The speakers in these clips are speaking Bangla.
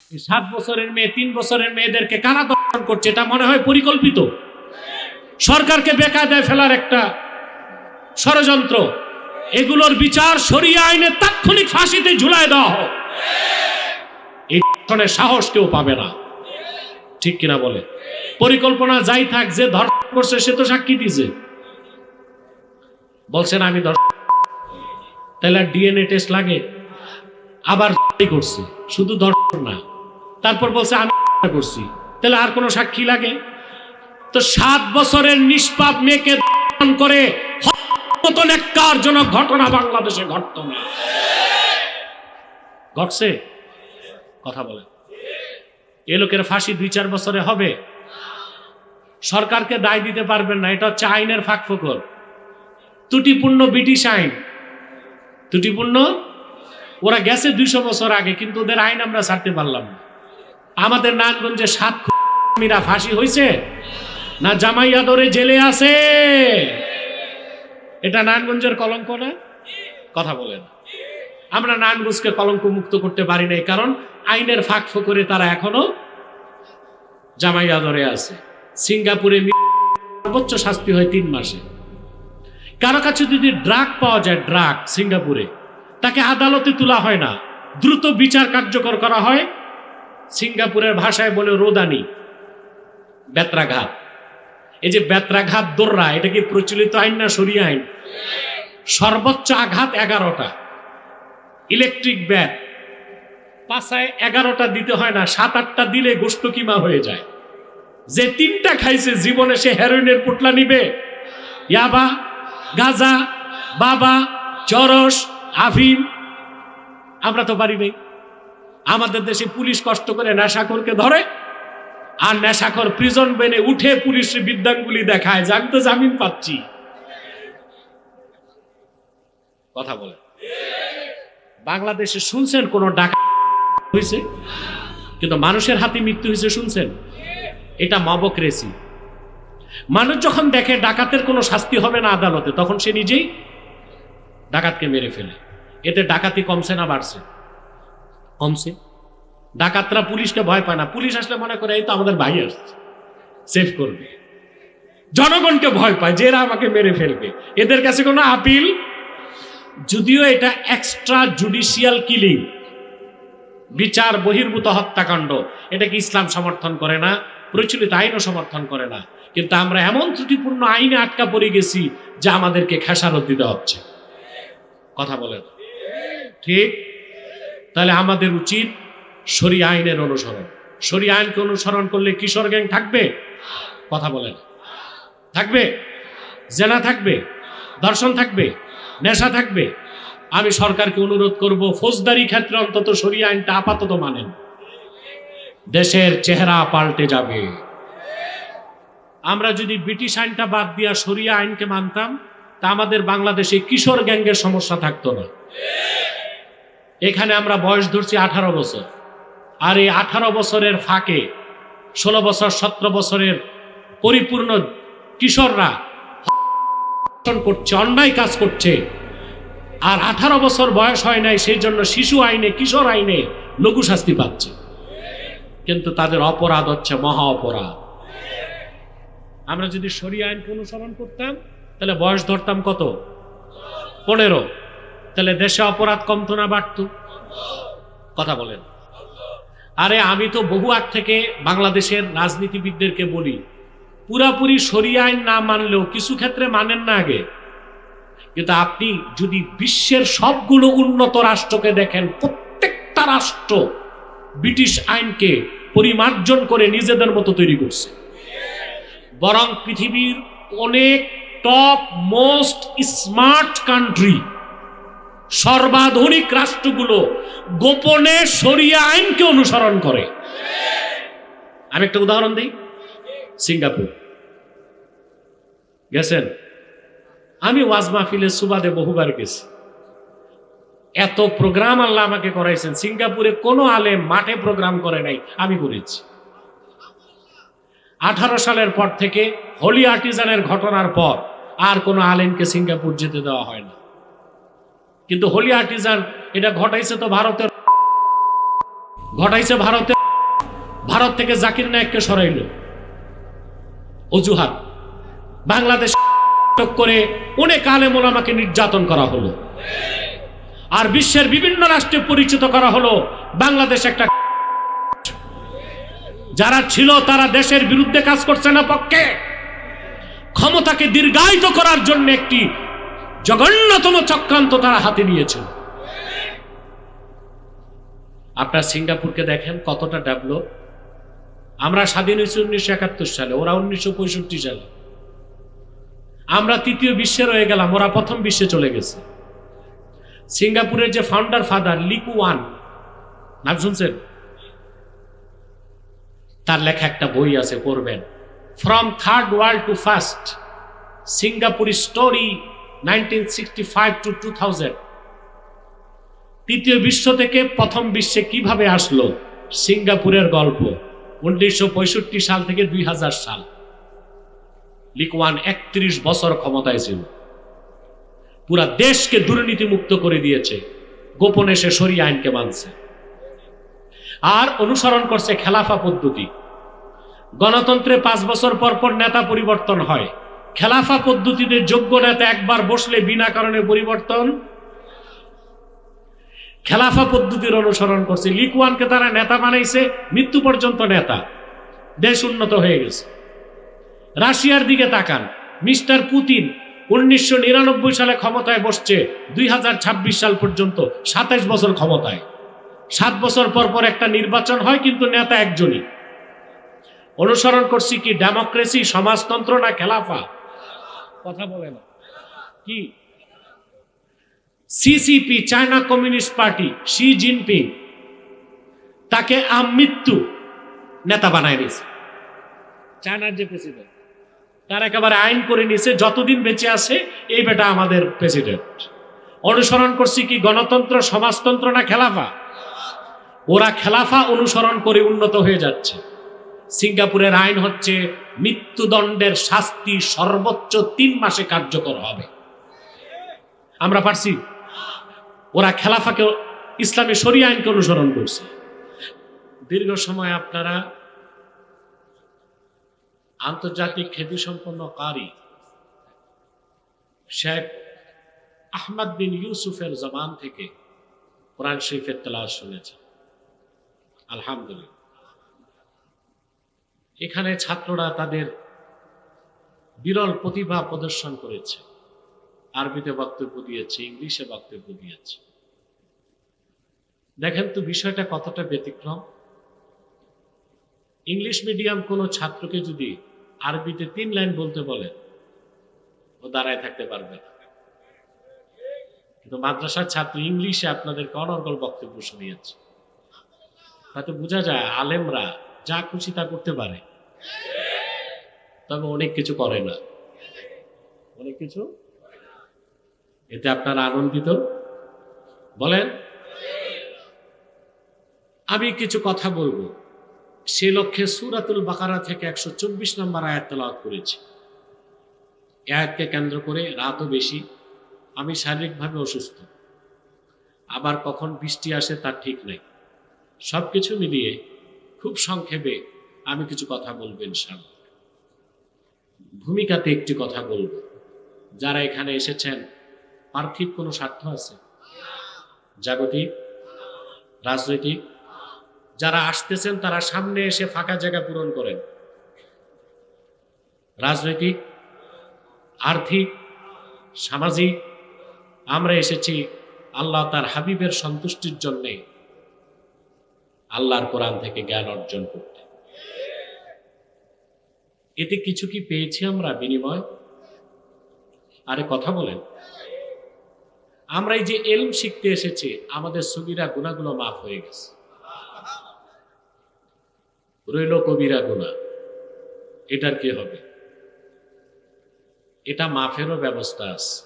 7 বছরের মেয়ে 3 বছরের মেয়েদেরকে কারা দর্শন করছে, এটা মনে হয় পরিকল্পিত, সরকারকে বেকায়দায় ফেলার একটা ষড়যন্ত্র। এগুলোর বিচার শরিয়া আইনে তাৎক্ষণিক ফাঁসিতে ঝুলায় দেওয়া হোক। এই ধরনের সাহস কেউ পাবে না, ঠিক কিনা বলে? পরিকল্পনা যাই থাক, যে ধর্ষণ করছে সে তো সাক্ষী দিছে, বলছেন আমি ধর্ষণ, তাহলে ডিএনএ টেস্ট লাগে, আবার করছে, শুধু ধর্ষণ না, তারপর বলছে আমি করছি, তাহলে আর কোনো সাক্ষী লাগে? তো 7 বছরের নিষ্পাপ মেয়েকে ধর্ষণ করে মতো ন্যাক্কারজনক ঘটনা বাংলাদেশে ঘটত না, ঘটছে? কথা বলে এ লোকের ফাঁসি 2-4 বছরে হবে? সরকারকে দায় দিতে পারবেন না, এটা হচ্ছে আইনের ফাঁকফোকর, ত্রুটিপূর্ণ ব্রিটিশ আইন, ত্রুটিপূর্ণ। ওরা গেছে 200 বছর আগে, কিন্তু ওদের আইন আমরা ছাড়তে পারলাম না। আমাদের নারায়ণগঞ্জে 7 খুনিরা ফাঁসি হয়েছে না, জামাইয়া ধরে জেলে আছে? এটা নারায়ণগঞ্জের কলঙ্ক না? কথা বলেন। আমরা নারায়ণগঞ্জকে কলঙ্ক মুক্ত করতে পারি নাই, কারণ আইনের ফাঁক ফোকরে তারা এখনো জামাইয়া ধরে আছে। সিঙ্গাপুরে সর্বোচ্চ শাস্তি হয় 3 মাসে। কারো কাছে যদি ড্রাগ পাওয়া যায়, ড্রাগ সিঙ্গাপুরে, তাকে আদালতে তোলা হয় না, দ্রুত বিচার কার্যকর করা হয়। সিঙ্গাপুরের ভাষায় বলে রোদানি, বেত্রাঘাত। এই যে বেত্রাঘাত দোররা, এটা কি প্রচলিত আইন না শরিয়া আইন? সর্বোচ্চ আঘাত 11টা, ইলেকট্রিক ব্যাট, পাছায় 11টা দিতে হয় না, 7-8টা দিলে গোশত কিমা হয়ে যায়। যে 3টা খাইছে জীবনে, সে হেরোইনের পুটলা নিবে? ইয়াবা, গাঁজা, বাবা, চরস, আফিম? আমরা তো পারি নাই। আমাদের দেশে পুলিশ কষ্ট করে নেশাখোরকে ধরে, আর নেশাখোর প্রিজন বেনে উঠে পুলিশের বিদ্যাঙ্গুলি দেখায় যে আমি তো জামিন পাচ্ছি। কথা বলে বাংলাদেশে শুনছেন কোন ডাকাত হয়েছে? কিন্তু মানুষের হাতে মৃত্যু হয়েছে শুনছেন? এটা মবক্রেসি। মানুষ যখন দেখে ডাকাতের কোনো শাস্তি হবে না আদালতে, তখন সে নিজেই ডাকাতকে মেরে ফেলে। এতে ডাকাতি কমছে না বাড়ছে? কমছে। ডাকাতরা পুলিশকে ভয় পায় না, পুলিশ আসলে মনে করে এই তো আমাদের ভাই আসছে, সেভ করবে। জনগণকে ভয় পায় যে এরা আমাকে মেরে ফেলবে, এদের কাছে কোনো আপিল। যদিও এটা এক্সট্রা জুডিশিয়াল কিলিং, বিচার বহির্ভূত হত্যাকাণ্ড, এটাকে ইসলাম সমর্থন করে না, প্রচলিত আইনও সমর্থন করে না, কিন্তু আমরা এমন ত্রুটিপূর্ণ আইনে আটকা পড়ে গেছি যা আমাদেরকে খেসারত দিতে হচ্ছে। কথা বলেন ঠিক? তাহলে আমাদের উচিত শরিয়া আইনের অনুসরণ। শরিয়া আইনকে অনুসরণ করলে কিশোর গ্যাং থাকবে? কথা বলেন থাকবে? জেনা থাকবে? ধর্ষণ থাকবে? নেশা থাকবে? আমি সরকারকে অনুরোধ করব, ফৌজদারি ক্ষেত্রে অন্তত শরিয়া আইনটা আপাতত মানেন, দেশের চেহারা পাল্টে যাবে। আমরা যদি ব্রিটিশ আইনটা বাদ দিয়া শরিয়া আইনকে মানতাম, তা আমাদের বাংলাদেশে কিশোর গ্যাংয়ের সমস্যা থাকতো না। এখানে আমরা বয়স ধরছি 18 বছর, আর এই 18 বছরের ফাঁকে 16 বছর 17 বছরের পরিপূর্ণ কিশোররা করছে, অন্যায় কাজ করছে, আর 18 বছর বয়স হয় নাই, সেই জন্য শিশু আইনে, কিশোর আইনে লঘু শাস্তি পাচ্ছে, কিন্তু তাদের অপরাধ হচ্ছে মহা অপরাধ। আমরা যদি শরিয়া আইনকে অনুসরণ করতাম, তাহলে বয়স ধরতাম কত? 15। তাহলে দেশে অপরাধ কমতো না বাড়তো? কথা বলেন। আরে আমি তো বহু আগ থেকে বাংলাদেশের রাজনীতিবিদদেরকে বলি, পুরাপুরি শরিয়া আইন না মানলেও কিছু ক্ষেত্রে মানেন না আগে, কিন্তু আপনি যদি বিশ্বের সবগুলো উন্নত রাষ্ট্রকে দেখেন, প্রত্যেকটা রাষ্ট্র ব্রিটিশ আইনকে পরিমার্জন করে নিজেদের মতো তৈরি করছে। বরং পৃথিবীর অনেক টপ মোস্ট স্মার্ট কান্ট্রি, সর্বাধুনিক রাষ্ট্রগুলো গোপনে শরিয়া আইনকে অনুসরণ করে। আমি একটা উদাহরণ দিই, সিঙ্গাপুর গেছেন? আমি ওয়াজ মাহফিলের সুবাদে বহুবার গেছি, এত প্রোগ্রাম আল্লাহ আমাকে করাইছেন। সিঙ্গাপুরে কোনো আলেম মাঠে প্রোগ্রাম করে নাই, আমি করেছি। 18 সালের পর থেকে হোলি আর্টিজানের ঘটনার পর আর কোনো আলেমকে সিঙ্গাপুর যেতে দেওয়া হয় না। কিন্তু হোলি আর্টিজান এটা ঘটাইছে তো ভারতের ঘটাইছে ভারতে, ভারত থেকে জাকির নায়েককে সরাইল অজুহাত, বাংলাদেশ করে অনেক আলেম ওলামাকে নির্যাতন করা হলো, আর বিশ্বের বিভিন্ন রাষ্ট্রে পরিচিত করা হলো বাংলাদেশ একটা, যারা ছিল তারা দেশের বিরুদ্ধে কাজ করছে না, পক্ষে ক্ষমতাকে দীর্ঘায়িত করার জন্য একটি জঘন্যতম চক্রান্ত তারা হাতে নিয়েছিল। আপনার সিঙ্গাপুরকে দেখেন কতটা ডেভেলপ। আমরা স্বাধীন হয়েছি 1971 সালে, ওরা 1965 সালে। আমরা তৃতীয় বিশ্বে রয়ে গেলাম, ওরা প্রথম বিশ্বে চলে গেছে। সিঙ্গাপুরের যে ফাউন্ডার ফাদার লি কুয়ান, নাম শুনছেন? তার লেখা একটা বই আছে, পড়বেন, from third world to first, Singapore story 1965 to 2000। তৃতীয় বিশ্ব থেকে প্রথম বিশ্বে কিভাবে আসলো সিঙ্গাপুরের গল্প, 1965 সাল থেকে 2000 সাল। লি কুয়ান 31 বছর ক্ষমতায় ছিল, পুরা দেশকে দুর্নীতি মুক্ত করে দিয়েছে, গোপনে সে শরিয়া আইনকে মানছে আর অনুসরণ করছে খেলাফা পদ্ধতি। গণতন্ত্রে 5 বছর পর পর নেতা পরিবর্তন হয়, খেলাফা পদ্ধতিতে যোগ্য নেতা একবার বসলে বিনা কারণে পরিবর্তন। খেলাফা পদ্ধতির অনুসরণ করছে, লি কুয়ানকে তারা নেতা বানাইছে, মৃত্যু পর্যন্ত নেতা, দেশ উন্নত হয়ে গেছে। রাশিয়ার দিকে তাকান, মিস্টার পুতিন 1999 সালে ক্ষমতায় বসছে, 2026 সাল পর্যন্ত 27 বছর ক্ষমতায়। 7 বছর পর পর একটা নির্বাচন হয়, কিন্তু নেতা একজনই। অনুসরণ করছি কি ডেমোক্রেসি, সমাজতন্ত্র না খেলাফা? কথা বলে না কি? CCP, China communist party, Xi Jinping তাকে আমৃত্যু নেতা বানায় নিয়েছে। চায়নার যে প্রেসিডেন্ট, তার একেবারে আইন করে নিয়েছে, যতদিন বেঁচে আছে এই বেটা আমাদের প্রেসিডেন্ট। অনুসরণ করছি কি গণতন্ত্র, সমাজতন্ত্র না খেলাফা? ওরা খেলাফা অনুসরণ করে উন্নত হয়ে যাচ্ছে। সিঙ্গাপুরের আইন হচ্ছে মৃত্যুদণ্ডের শাস্তি সর্বোচ্চ 3 মাসে কার্যকর হবে। আমরা পারছি? ওরা খেলাফাকে, ইসলামী শরিয়া আইনকে অনুসরণ করছে। দীর্ঘ সময় আপনারা আন্তর্জাতিক খ্যাতিসম্পন্ন কারি শেখ আহমদ বিন ইউসুফের জবান থেকে কোরআন শরীফের তেলাওয়াত শুনেছেন, আলহামদুলিল্লাহ। এখানে ছাত্ররা তাদের বিরল প্রতিভা প্রদর্শন করেছে, আরবিতে বক্তব্য দিয়েছে, ইংলিশে বক্তব্য দিয়েছে। দেখেন তো বিষয়টা কতটা ব্যতিক্রম। ইংলিশ মিডিয়াম কোনো ছাত্রকে যদি আরবিতে 3 লাইন বলতে বলেন, ও দাঁড়ায় থাকতে পারবে না, কিন্তু মাদ্রাসার ছাত্র ইংলিশে আপনাদেরকে অনর্গল বক্তব্য শুনিয়েছে। তাতে বোঝা যায় আলেমরা যা খুশি তা করতে পারে, তবে অনেক কিছু করে না, অনেক কিছু। এতে আপনারা আনন্দিত? বলেন। আমি কিছু কথা বলবো, সে লক্ষ্যে সূরাতুল বাকারা থেকে 124 নম্বর আয়াত তেলাওয়াত করেছি। এই আয়াতকে কেন্দ্র করে রাতও বেশি, আমি শারীরিকভাবে অসুস্থ, আবার কখন বৃষ্টি আসে তার ঠিক নাই। সবকিছু মিলিয়ে খুব সংক্ষেপে আমি কিছু কথা বলবো ইনশাআল্লাহ। ভূমিকাতে একটি কথা বলবো, যারা এখানে এসেছেন পার্থিব কোনো স্বার্থ আছে? জাগতিক, রাজনৈতিক? যারা আসতেছেন তারা সামনে এসে ফাঁকা জায়গা পূরণ করেন। রাজনৈতিক, আর্থিক, সামাজিক? আমরা এসেছি আল্লাহ তার হাবিবের সন্তুষ্টির জন্যে, আল্লাহর কোরআন থেকে জ্ঞান অর্জন করতে। এতে কিছু কি পেয়েছি আমরা বিনিময়? আরে কথা বলেন। আমরা এই যে ইলম শিখতে এসেছি, আমাদের সগীরা গুনাহগুলো মাফ হয়ে গেছে, রইল কবিরা গুনাহ। এটার কি হবে? এটা মাফেরও ব্যবস্থা আছে।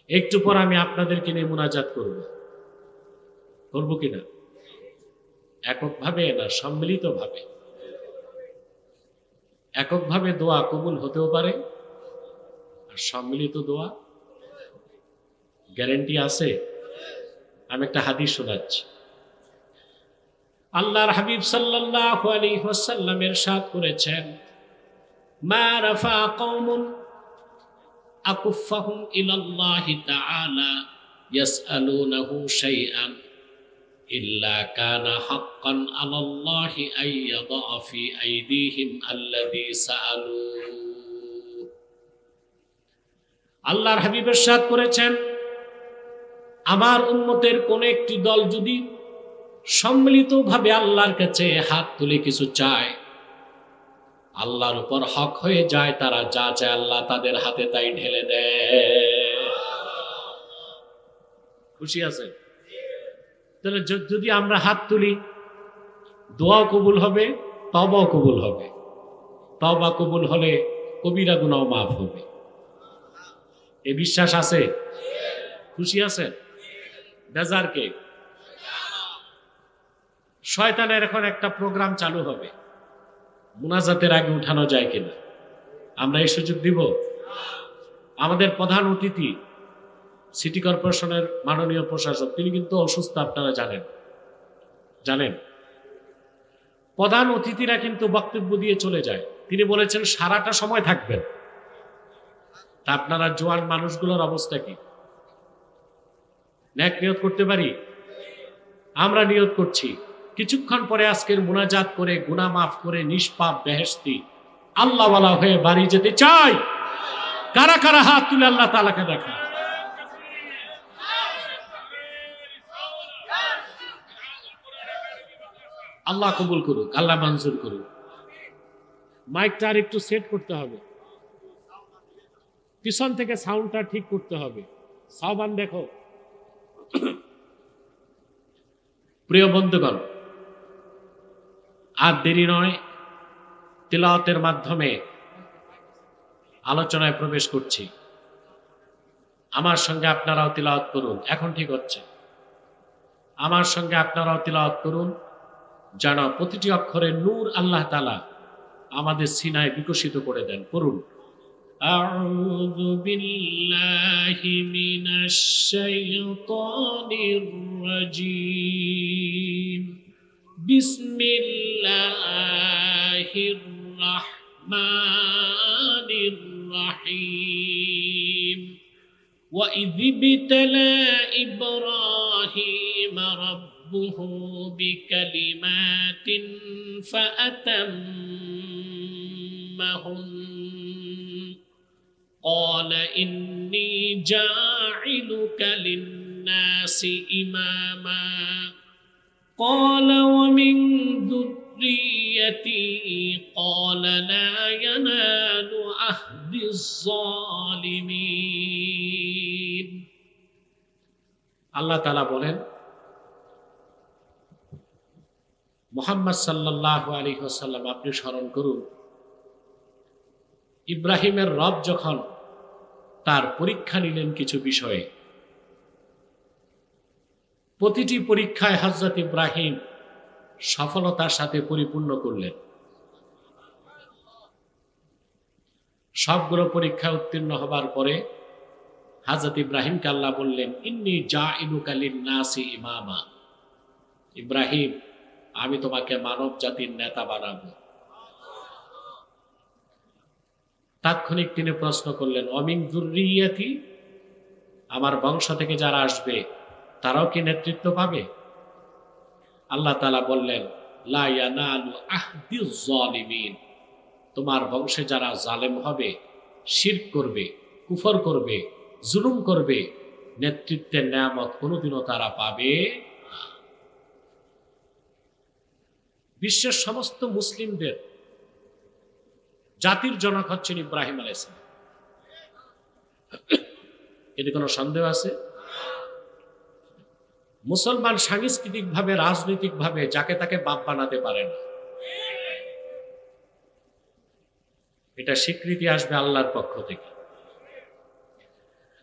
একটু পর আমি আপনাদেরকে নিয়ে মুনাজাত করব কিনা? এককভাবে না, সম্মিলিতভাবে। এককভাবে দোয়া কবুল হতেও পারে, আর সম্মিলিত দোয়া গ্যারেন্টি আছে। আমি একটা হাদিস শোনাচ্ছি, আল্লাহর হাবিব সাল্লাল্লাহু আলাইহি ওয়াসাল্লাম ইরশাদ করেছেন, মা রাফা কওমুন আকুফাহুম ইলাল্লাহি তাআলা ইয়াসআলুনাহু শাইআন ইল্লা কানা হাক্কান আলাল্লাহি আইয়াদা ফি আইদিহিম আল্লাযী সাআলু। আল্লাহর হাবিব ইরশাদ করেছেন, আমার উম্মতের কোন একটি দল যদি সম্মিলিতভাবে আল্লাহর কাছে হাত তুলে কিছু চায়, আল্লাহর উপর হক হয়ে যায়, তারা যা চায় আল্লাহ তাদের হাতে তাই ঢেলে দেয়। খুশি আছে? তাহলে যদি আমরা হাত তুলি, দোয়াও কবুল হবে, তওবাও কবুল হবে। তওবা কবুল হলে কবিরা গুনাহ মাফ হবে। এই বিশ্বাস আছে? খুশি আছে? বেজার কে? শয়তানের এখন একটা প্রোগ্রাম চালু হবে, মুনাজাতের আগে উঠানো যায় কিনা। আমরা এই সুযোগ দিব? আমাদের প্রধান অতিথি সিটি কর্পোরেশনের মাননীয় প্রশাসক, তিনি কিন্তু অসুস্থ, আপনারা জানেন। প্রধান অতিথিরা কিন্তু বক্তব্য দিয়ে চলে যায়। তিনি বলেছেন সারাটা সময় থাকবেন। তা আপনারা জোয়ান মানুষগুলোর অবস্থা কি? নেক নিয়ত করতে পারি? আমরা নিয়ত করছি, কিছুক্ষণ পরে আজকের মুনাজাত করে গুনাহ মাফ করে নিষ্পাপ বেহেশতি আল্লাহওয়ালা হয়ে বাড়ি যেতে চাই। কারা কারা হাত তুলে আল্লাহ তাআলাকে দেখা? আল্লাহ কবুল করুক, আল্লাহ মঞ্জুর করুক। মাইকটা আর একটু সেট করতে হবে, পিছন থেকে সাউন্ডটা ঠিক করতে হবে। সাবান দেখো। প্রিয় বন্ধুগণ, আর দেরি নয়, তিলাওয়াতের মাধ্যমে আলোচনায় প্রবেশ করছি। আমার সঙ্গে আপনারাও তিলাওয়াত করুন। এখন ঠিক হচ্ছে? আমার সঙ্গে আপনারাও তিলাওয়াত করুন, যেন প্রতিটি অক্ষরে নূর আল্লাহ তাআলা আমাদের সিনায় বিকশিত করে দেন। করুন। আউযু বিল্লাহি মিনাশ শাইতানির রাজীম। বিসমিল্লাহির রাহমানির রাহিম। ওয়া ইয ইবতালা ইব্রাহিমা রাব্বুহু বিকালিমাতিন ফাআতাম্মাহুন قال إني جاعلك للناس إماما قال ومن ذريتي قال لا ينال عهد الظالمين। আল্লাহ তাআলা বলেন, মুহাম্মদ সাল্লাল্লাহু আলাইহি ওয়াসাল্লাম আপনি স্মরণ করুন, ইব্রাহিমের রব যখন তার পরীক্ষা নিলেন কিছু বিষয়ে, প্রতিটি পরীক্ষায় হযরত ইব্রাহিম সফলতার সাথে পরিপূর্ণ করলেন। সবগুলো পরীক্ষায় উত্তীর্ণ হবার পরে হযরত ইব্রাহিমকে আল্লাহ বললেন, ইন্নী জাইলুকা লিন-নাসি ইমামা। ইব্রাহিম, আমি তোমাকে মানব জাতির নেতা বানাবো। তাৎক্ষণিক তিনি প্রশ্ন করলেন, অমিন যুররিয়াতি, আমার বংশ থেকে যারা আসবে তারাও কি নেতৃত্ব পাবে? আল্লাহ তাআলা বললেন, লা ইয়ানালু আহদিজ জালিমিন, তোমার বংশে যারা জালেম হবে, শিরক করবে, কুফর করবে, জুলুম করবে, নেতৃত্বের নেয়ামত কোনোদিনও তারা পাবে না। বিশ্বের সমস্ত মুসলিমদের জাতির জনক হচ্ছেন ইব্রাহিম আলাইহিস সালাম। এতে কোনো সন্দেহ আছে? মুসলমান সাংস্কৃতিকভাবে, রাজনৈতিকভাবে যাকে তাকে বাপ বানাতে পারে না। এটা স্বীকৃতি আসবে আল্লাহর পক্ষ থেকে।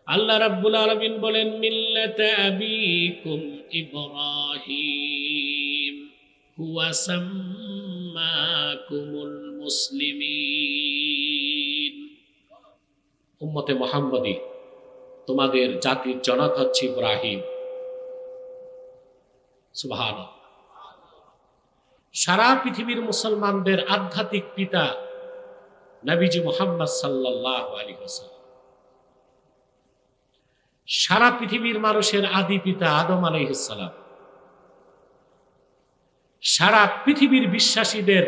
আল্লাহ রাব্বুল আলামিন বলেন, মিল্লাতা আবিকুম ইব্রাহিম হুয়া সাম্মাকুমুল মুসলিমিন। উম্মতে মুহাম্মদী, তোমাদের জাতির জনক হচ্ছে ইব্রাহিম। সুবহানাল্লাহ। সারা পৃথিবীর মুসলমানদের আধ্যাত্মিক পিতা নবীজি মুহাম্মদ সাল্লাল্লাহু আলাইহি ওয়াসাল্লাম, সারা পৃথিবীর মানুষের আদি পিতা আদম আলাইহিস সালাম, সারা পৃথিবীর বিশ্বাসীদের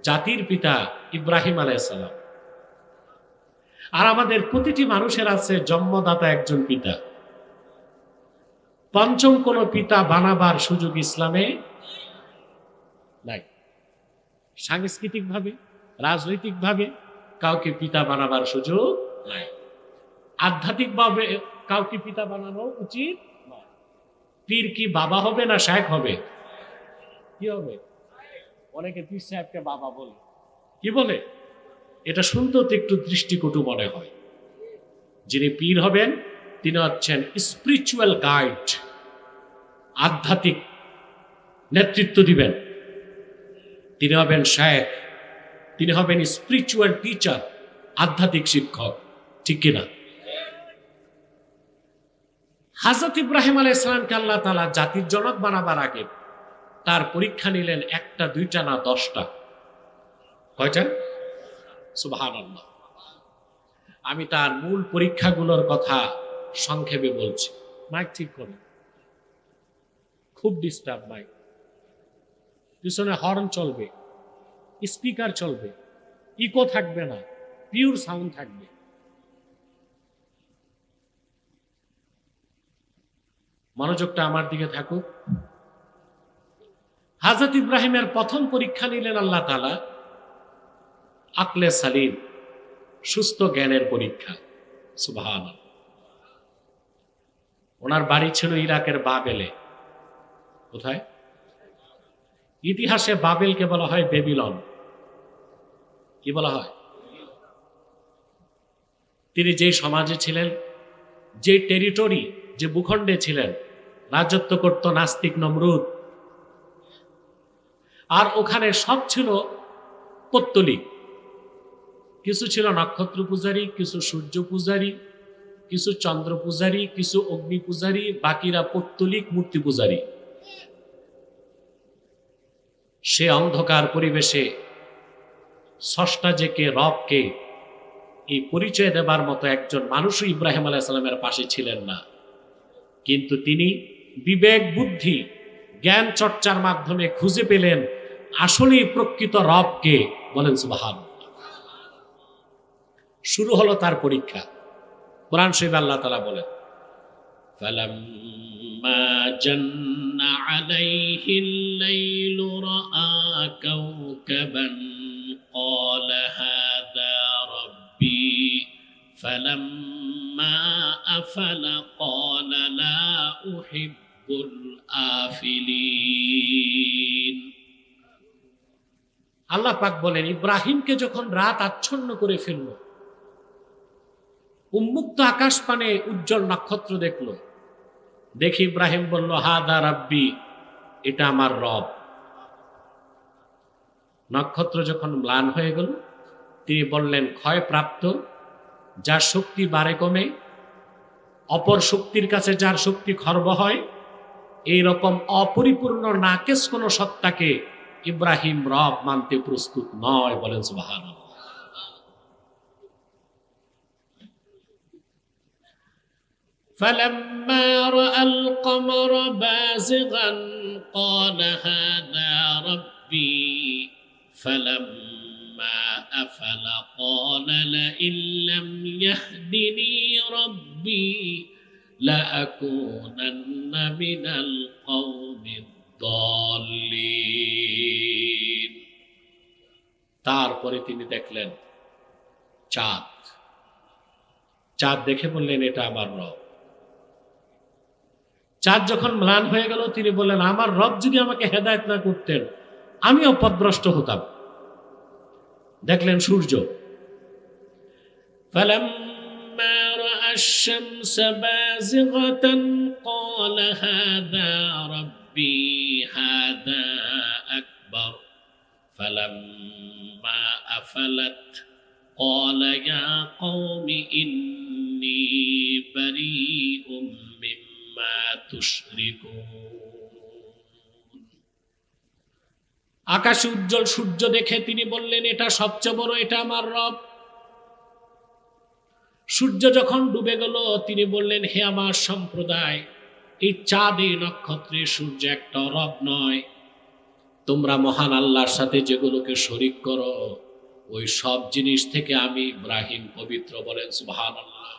জাতির পিতা ইব্রাহিম আলাইহিস সালাম। আর আমাদের প্রতিটি মানুষের আছে জন্মদাতা একজন পিতা। পঞ্চম কোন পিতা বানাবার সুযোগ ইসলামে নাই। সাংস্কৃতিকভাবে, রাজনৈতিকভাবে কাউকে পিতা বানাবার সুযোগ নাই। আধ্যাত্মিকভাবে কাউকে পিতা বানানো উচিত নয়। পীর কি বাবা হবে না শায়েখ হবে? কি হবে? অনেকে পীর সাহেবকে বাবা বলে। কি বলে? এটা শুনতেও তো একটু দৃষ্টিকটু মনে হয়। যিনি পীর হবেন তিনি হচ্ছেন স্পিরিচুয়াল গাইড, আধ্যাত্মিক নেতৃত্ব দিবেন। তিনি হবেন শায়েখ, তিনি হবেন স্পিরিচুয়াল টিচার, আধ্যাত্মিক শিক্ষক। ঠিক কিনা? হযরত ইব্রাহিম আলাইহিস সালামকে আল্লাহ তাআলা জাতির জনক বানাবার আগে তার পরীক্ষা নিলেন, একটা দুইটা না 10টা। কয়টা? সুবহানাল্লাহ। আমি তার মূল পরীক্ষাগুলোর কথা সংক্ষেপে বলছি। মাইক ঠিক করে, খুব ডিস্টার্ব মাইক। পিছনে হর্ন চলবে, স্পিকার চলবে, ইকো থাকবে না, পিওর সাউন্ড থাকবে। মনোযোগটা আমার দিকে থাকুক। হযরত ইব্রাহিমের প্রথম পরীক্ষা নিলেন আল্লাহ তাআলা আকলে সালিম, সুস্থ জ্ঞানের পরীক্ষা। সুবহানাল্লাহ। ওনার বাড়ি ছিল ইরাকের বাবেলে। কোথায়? ইতিহাসে বাবেলকে বলা হয় বেবিলন। কি বলা হয়? তিনি যেই সমাজে ছিলেন, যে টেরিটরি, যে ভূখণ্ডে ছিলেন, রাজত্ব করত নাস্তিক নমরুদ। আর ওখানে সব ছিল পৌত্তলিক। কিছু ছিল নক্ষত্র পূজারী, কিছু সূর্য পূজারী, কিছু চন্দ্র পূজারী, কিছু অগ্নি পূজারী, বাকিরা পৌত্তলিক মূর্তি পূজারী। সে অন্ধকার পরিবেশে স্রষ্টা যে কে, রব কে, এই পরিচয় দেবার মতো একজন মানুষও ইব্রাহিম আলাইহিস সালামের পাশে ছিলেন না। কিন্তু তিনি বিবেক বুদ্ধি জ্ঞান চর্চার মাধ্যমে খুঁজে পেলেন আসলেই প্রকৃত রবকে। বলেন সুবহানাল্লাহ। শুরু হলো তার পরীক্ষা। কোরআন শরীফে আল্লাহ তাআলা বলেন, ফালাম্মা জান্না আলাইহিল লাইলু রাআ কাওকাবান ক্বালা হাযা রাব্বি ফালাম্মা আফালা ক্বালা লা উহিব্বুল আফিলিন। আল্লাহ পাক বলেন, ইব্রাহিমকে যখন রাত আচ্ছন্ন করে ফেলল, উন্মুক্ত আকাশ পানে উজ্জ্বল নক্ষত্র দেখলো, দেখি ইব্রাহিম বলল, হাদা রাব্বি, এটা আমার রব। নক্ষত্র যখন ম্লান হয়ে গেল, তিনি বললেন, ক্ষয়প্রাপ্ত, যার শক্তি বাড়ে কমে, অপর শক্তির কাছে যার শক্তি খর্ব হয়, এই রকম অপরিপূর্ণ নাকেস কোন সত্তাকে ইব্রাহিম রব মানতে প্রস্তুত নয়। বলেন সুবহানাল্লাহ। فلما رأى القمر بازغا قال هذا ربي فلما أفل قال لئن لم يهدني ربي لأكونن من القوم الضالين। তারপরে তিনি দেখলেন চাঁদ। চাঁদ দেখে বললেন, এটা আমার রব। চাঁদ যখন ম্লান হয়ে গেল, তিনি বললেন, আমার রব যদি আমাকে হেদায়েত না করতেন আমিও পথভ্রষ্ট হতাম। দেখলেন সূর্য। فلما رأى الشمس بازغة قال هذا ربي هذا أكبر فلما أفلت قال يا قوم إني بريء مما تشركون। আকাশে উজ্জ্বল সূর্য দেখে তিনি বললেন, এটা সবচেয়ে বড়, এটা আমার রব। সূর্য যখন ডুবে গেল তিনি বললেন, হে আমার সম্প্রদায়, এই চাঁদে নক্ষত্রে সূর্য একটা রব নয়। তোমরা মহান আল্লাহর সাথে যেগুলোকে শরীক করো ওই সব জিনিস থেকে আমি ইব্রাহিম পবিত্র। বলেন সুবহানাল্লাহ।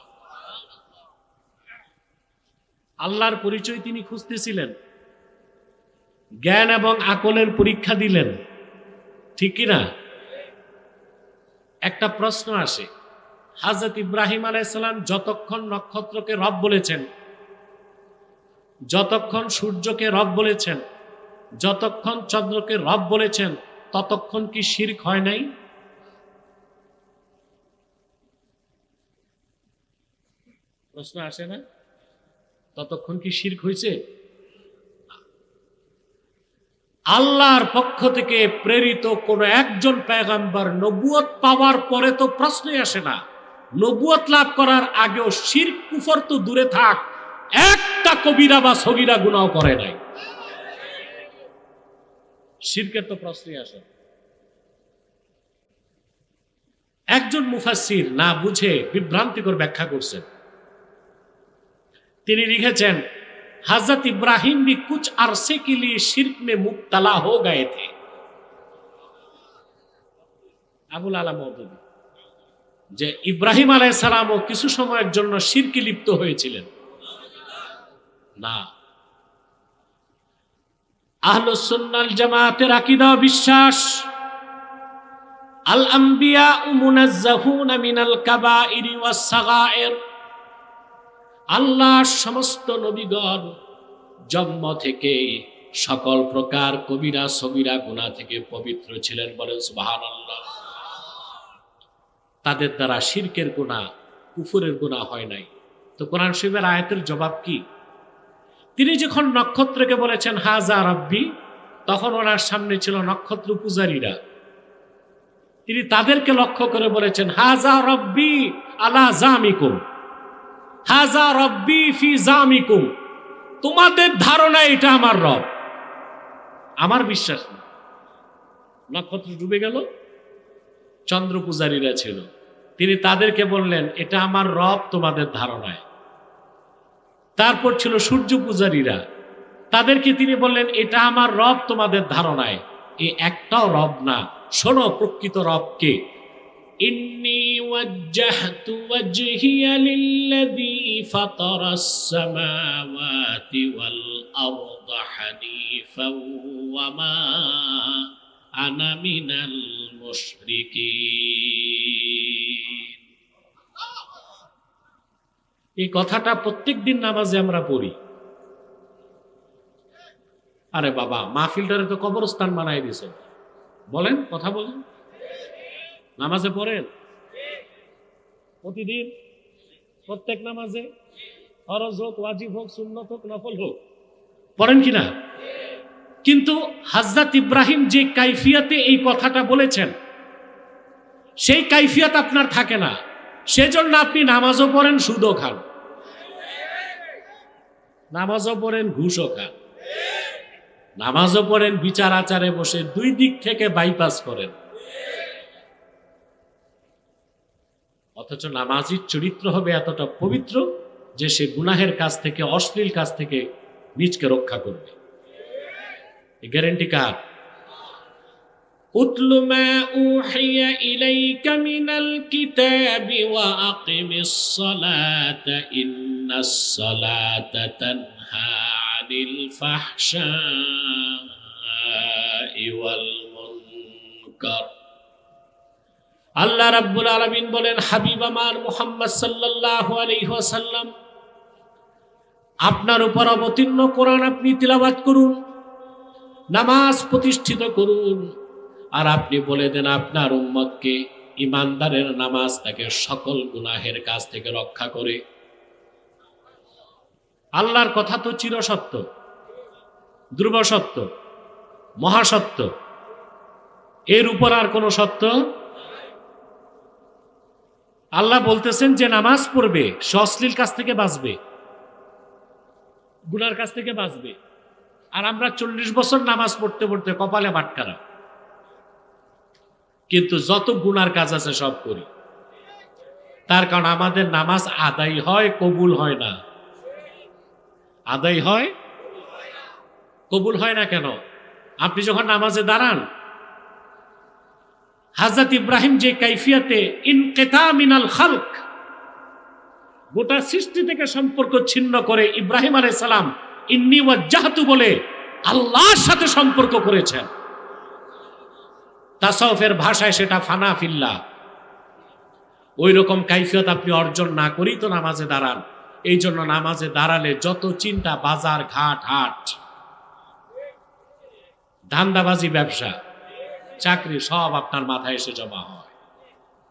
আল্লাহর পরিচয় তিনি খুঁজতেছিলেন, জ্ঞান এবং আকলের পরীক্ষা দিলেন, ঠিক কিনা? একটা প্রশ্ন আসে, হযরত ইব্রাহিম আলাইহিস সালাম যতক্ষণ নক্ষত্রকে রব বলেছেন, যতক্ষণ সূর্যকে রব বলেছেন, যতক্ষণ চন্দ্রকে রব বলেছেন, ততক্ষণ কি শিরক হয় নাই? প্রশ্ন আসে না? ততক্ষণ কি শিরক হয়েছে? আল্লাহর পক্ষ থেকে প্রেরিত কোন একজন পয়গম্বর নবুয়ত পাওয়ার পরে তো প্রশ্নই আসে না। নবুয়ত লাভ করার আগেও শিরক কুফর তো দূরে থাক, একটা কবিরা বা সগীরা গুনাহ করে নাই। শিরকের তো প্রশ্নই আসে। একজন মুফাসসির না বুঝে বিভ্রান্তিকর ব্যাখ্যা করছেন। তিনি লিখেছেন, हजरत इब्राहिम भी कुछ अरसे के लिए शिर्क में मुब्तला हो गए थे। আবুল আলা মওদুদী যে ইব্রাহিম আলাইহিস সালামও কিছু সময়ের জন্য শিরকে লিপ্ত হয়েছিলেন না। আহলুস সুন্নাল জামাতের আকীদা ও বিশ্বাস, আল আম্বিয়া মুনাজ্জাহুনা মিনাল কাবাইরি ওয়াস সাগায়ের, আল্লাহর সমস্ত নবীগণ জন্ম থেকে সকল প্রকার কবিরা সগীরা গুনাহ থেকে পবিত্র ছিলেন। বলেন সুবহানাল্লাহ। তাদের দ্বারা শিরকের গুনাহ, কুফরের গুনাহ হয় নাই। তো কোরআন শরীফের আয়াতের জবাব কি? তিনি যখন নক্ষত্রকে বলেছেন হাযা রাব্বি, তখন ওনার সামনে ছিল নক্ষত্র পূজারীরা। তিনি তাদেরকে লক্ষ্য করে বলেছেন হাযা রাব্বি আলা জামিকুম, হাযা রাব্বি ফি জামিকুম, তোমাদের ধারণা এটা আমার রব, আমার বিশ্বাস না। নক্ষত্র ডুবে গেল, চন্দ্র পূজারীরা ছিল, তিনি তাদেরকে বললেন এটা আমার রব তোমাদের ধারণায়। তারপর ছিল সূর্য পূজারীরা, তাদেরকে তিনি বললেন এটা আমার রব তোমাদের ধারণায়। এই একটাও রব না, শোনো প্রকৃত রবকে। إني وجهت وجهي للذي فطر السماوات والأرض حنيفا وما أنا من المشركين। এই কথাটা প্রত্যেক দিন নামাজে আমরা পড়ি। আরে বাবা, মাহফিলটারে তো কবরস্থান বানাই দিয়েছে। বলেন, কথা বলেন, নামাজে পড়েন প্রতিদিন, প্রত্যেক নামাজে, ফরজ হোক, ওয়াজিব হোক, সুন্নত হোক, নফল হোক, পড়েন কিনা? কিন্তু হযরত ইব্রাহিম যে কাইফিয়াতে এই কথাটা বলেছেন, সেই কাইফিয়াত আপনার থাকে না। সেজন্য আপনি নামাজও পড়েন, সুদও খান, নামাজও পড়েন, ঘুষও খান, নামাজও পড়েন, বিচার আচারে বসে দুই দিক থেকে বাইপাস করেন। অথচ নামাজির চরিত্র হবে এতটা পবিত্র যে সে গুনাহের কাজ থেকে, অশ্লীল কাজ থেকে নিজকে রক্ষা করবে। গ্যারান্টি কার? উতলু মা উহিয়া ইলাইকা মিনাল কিতাবি ওয়া আকিমিস সালাতা ইন্নাস সালাতা তানহা আনিল ফাহশাই ওয়াল মুনকার। আল্লাহ রাব্বুল আলামিন বলেন, হাবিব আমার মুহাম্মদ সাল্লাল্লাহু আলাইহি ওয়াসাল্লাম, আপনার উপর অবতীর্ণ কোরআন আপনি তিলাওয়াত করুন, নামাজ প্রতিষ্ঠিত করুন, আর আপনি বলে দেন আপনার উম্মতকে ইমানদারের নামাজ তাকে সকল গুনাহের কাজ থেকে রক্ষা করে। আল্লাহর কথা তো চিরসত্য, ধ্রুব সত্য, মহাসত্য, এর উপর আর কোনো সত্য। আল্লাহ বলতেছেন যে নামাজ পড়বে সে অশ্লীল কাজ থেকে বাঁচবে, গুনার কাছ থেকে বাঁচবে। আর আমরা 40 বছর নামাজ পড়তে পড়তে কপালে বাটখারা, কিন্তু যত গুনার কাজ আছে সব করি। তার কারণ আমাদের নামাজ আদায় হয়, কবুল হয় না। আদায় হয়, কবুল হয় না কেন? আপনি যখন নামাজে দাঁড়ান, হযরত ইব্রাহিম যে কাইফিয়াতে ইনকিতা মিনাল খালক, গোটা সৃষ্টি থেকে সম্পর্ক ছিন্ন করে ইব্রাহিম আলাইহিস সালাম ইন্নী ওয়াজ্জাহতু বলে আল্লাহর সাথে সম্পর্ক করেছেন। তাসাউফের ভাষায় সেটা ফানা ফিল্লাহ। ওই রকম কাইফিয়ত আপনি অর্জন না করেই তো নামাজে দাঁড়ান। এই জন্য নামাজে দাঁড়ালে যত চিন্তা, বাজার ঘাট হাট, ধান্দাবাজি, ব্যবসা, চাকরি সব আপনার মাথায় এসে জমা হয়।